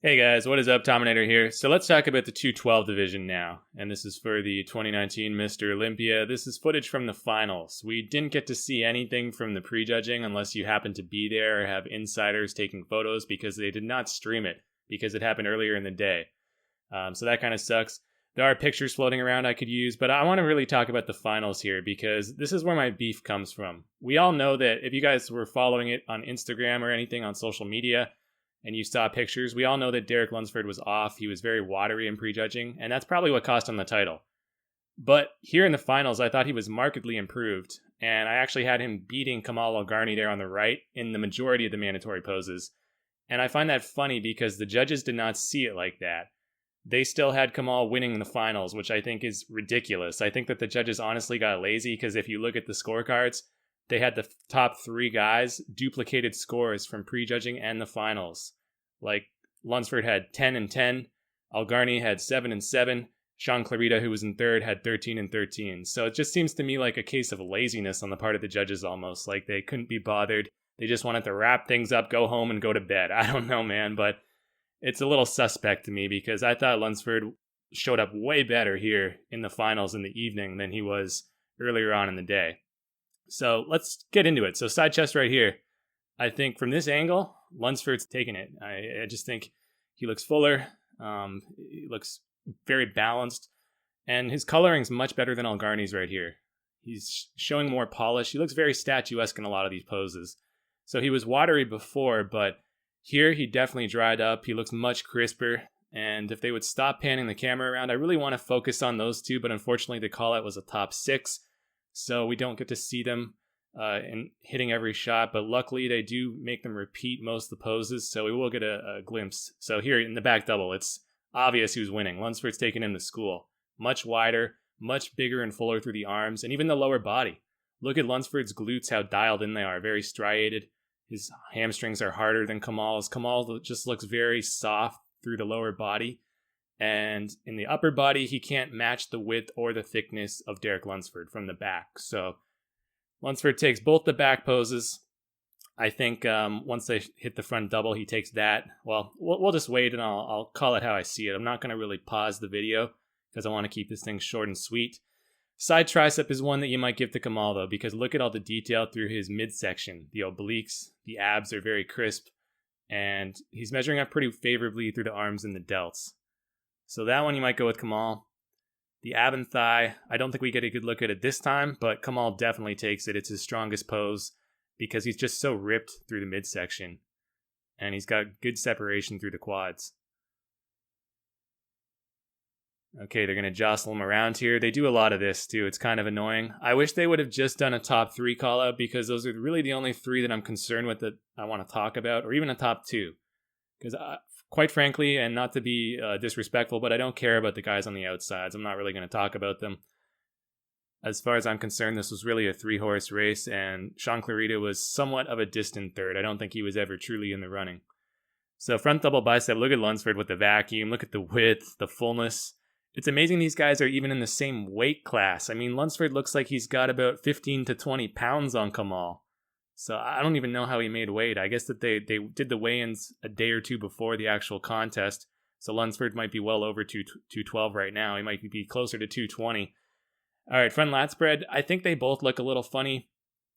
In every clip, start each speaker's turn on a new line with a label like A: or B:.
A: Hey guys, what is up? Tominator here. So let's talk about the 212 division now. And this is for the 2019 Mr. Olympia. This is footage from the finals. We didn't get to see anything from the prejudging unless you happen to be there or have insiders taking photos because they did not stream it because it happened earlier in the day. So that kind of sucks. There are pictures floating around I could use, but I want to really talk about the finals here because this is where my beef comes from. We all know that if you guys were following it on Instagram or anything on social media, and you saw pictures, we all know that Derek Lunsford was off. He was very watery in prejudging, and that's probably what cost him the title. But here in the finals, I thought he was markedly improved, and I actually had him beating Kamal Elgargni there on the right in the majority of the mandatory poses. And I find that funny because the judges did not see it like that. They still had Kamal winning the finals, which I think is ridiculous. I think that the judges honestly got lazy because if you look at the scorecards, they had the top three guys duplicated scores from prejudging and the finals. Like Lunsford had 10 and 10, Elgargni had 7 and 7, Sean Clarita, who was in third, had 13 and 13. So it just seems to me like a case of laziness on the part of the judges almost. Like they couldn't be bothered. They just wanted to wrap things up, go home, and go to bed. I don't know, man, but it's a little suspect to me because I thought Lunsford showed up way better here in the finals in the evening than he was earlier on in the day. So let's get into it. So side chest right here. I think from this angle, Lunsford's taking it. I just think he looks fuller. He looks very balanced. And his coloring's much better than Elgargni's right here. He's showing more polish. He looks very statuesque in a lot of these poses. So he was watery before, but here he definitely dried up. He looks much crisper. And if they would stop panning the camera around, I really want to focus on those two. But unfortunately, the call-out was a top 6. So we don't get to see them in hitting every shot, but luckily they do make them repeat most of the poses, so we will get a glimpse. So here in the back double, it's obvious who's winning. Lunsford's taking him to school. Much wider, much bigger and fuller through the arms, and even the lower body. Look at Lunsford's glutes, how dialed in they are, very striated. His hamstrings are harder than Kamal's. Kamal just looks very soft through the lower body. And in the upper body, he can't match the width or the thickness of Derek Lunsford from the back. So Lunsford takes both the back poses. I think once they hit the front double, he takes that. Well, we'll just wait and I'll call it how I see it. I'm not going to really pause the video because I want to keep this thing short and sweet. Side tricep is one that you might give to Kamal, though, because look at all the detail through his midsection. The obliques, the abs are very crisp, and he's measuring up pretty favorably through the arms and the delts. So that one you might go with Kamal. The ab and thigh, I don't think we get a good look at it this time, but Kamal definitely takes it. It's his strongest pose because he's just so ripped through the midsection. And he's got good separation through the quads. Okay, they're going to jostle him around here. They do a lot of this too. It's kind of annoying. I wish they would have just done a top 3 call out because those are really the only 3 that I'm concerned with that I want to talk about, or even a top 2. Because quite frankly, and not to be disrespectful, but I don't care about the guys on the outsides. I'm not really going to talk about them. As far as I'm concerned, this was really a 3-horse race, and Sean Clarita was somewhat of a distant third. I don't think he was ever truly in the running. So front double bicep, look at Lunsford with the vacuum, look at the width, the fullness. It's amazing these guys are even in the same weight class. I mean, Lunsford looks like he's got about 15 to 20 pounds on Kamal. So I don't even know how he made weight. I guess that they did the weigh-ins a day or two before the actual contest. So Lunsford might be well over 212 right now. He might be closer to 220. All right, front lat spread. I think they both look a little funny.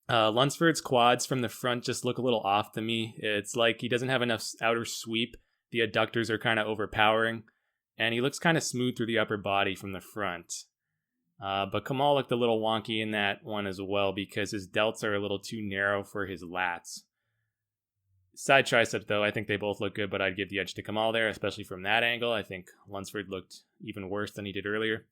A: Lunsford's quads from the front just look a little off to me. It's like he doesn't have enough outer sweep. The adductors are kind of overpowering. And he looks kind of smooth through the upper body from the front. But Kamal looked a little wonky in that one as well because his delts are a little too narrow for his lats. Side tricep, though, I think they both look good, but I'd give the edge to Kamal there, especially from that angle. I think Lunsford looked even worse than he did earlier.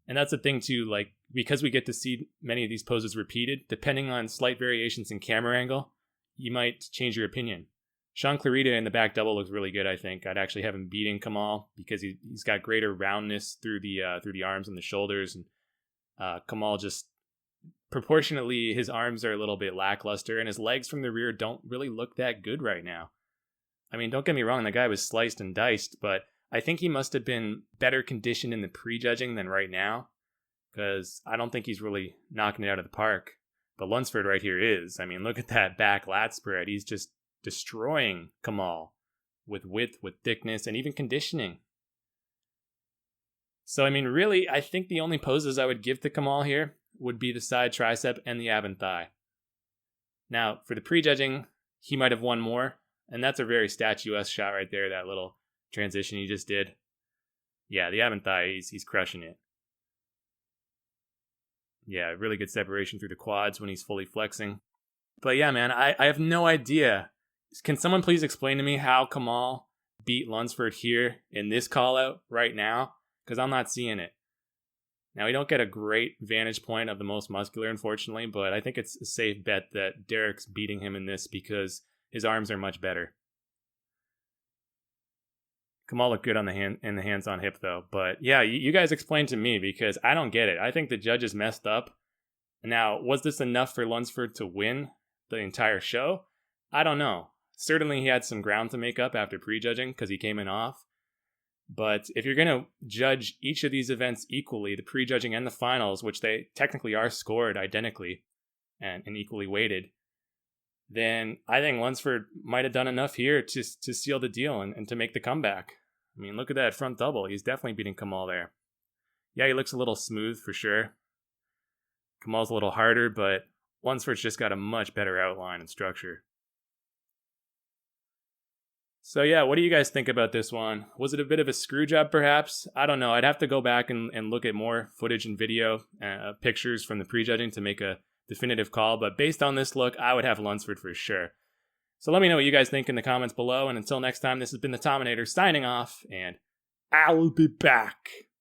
A: And that's the thing, too, like, because we get to see many of these poses repeated, depending on slight variations in camera angle, you might change your opinion. Sean Clarita in the back double looks really good, I think. I'd actually have him beating Kamal because he's got greater roundness through the arms and the shoulders. And Kamal just, proportionately, his arms are a little bit lackluster, and his legs from the rear don't really look that good right now. I mean, don't get me wrong, the guy was sliced and diced, but I think he must have been better conditioned in the prejudging than right now because I don't think he's really knocking it out of the park. But Lunsford right here is. I mean, look at that back lat spread. He's just destroying Kamal. with width, with thickness, and even conditioning. So, I mean, really, I think the only poses I would give to Kamal here would be the side tricep and the ab and thigh. Now, for the prejudging, he might have won more, and that's a very statuesque shot right there, that little transition he just did. Yeah, the ab and thigh, he's crushing it. Yeah, really good separation through the quads when he's fully flexing. But yeah, man, I have no idea. Can someone please explain to me how Kamal beat Lunsford here in this call-out right now? Because I'm not seeing it. Now, we don't get a great vantage point of the most muscular, unfortunately, but I think it's a safe bet that Derek's beating him in this because his arms are much better. Kamal looked good on the hands on hip, though. But yeah, you guys explain to me because I don't get it. I think the judges messed up. Now, was this enough for Lunsford to win the entire show? I don't know. Certainly, he had some ground to make up after prejudging because he came in off. But if you're going to judge each of these events equally, the prejudging and the finals, which they technically are scored identically and equally weighted, then I think Lunsford might have done enough here to seal the deal and to make the comeback. I mean, look at that front double. He's definitely beating Kamal there. Yeah, he looks a little smooth for sure. Kamal's a little harder, but Lunsford's just got a much better outline and structure. So yeah, what do you guys think about this one? Was it a bit of a screw job perhaps? I don't know. I'd have to go back and look at more footage and video, pictures from the prejudging to make a definitive call. But based on this look, I would have Lunsford for sure. So let me know what you guys think in the comments below. And until next time, this has been the Tominator signing off, and I'll be back.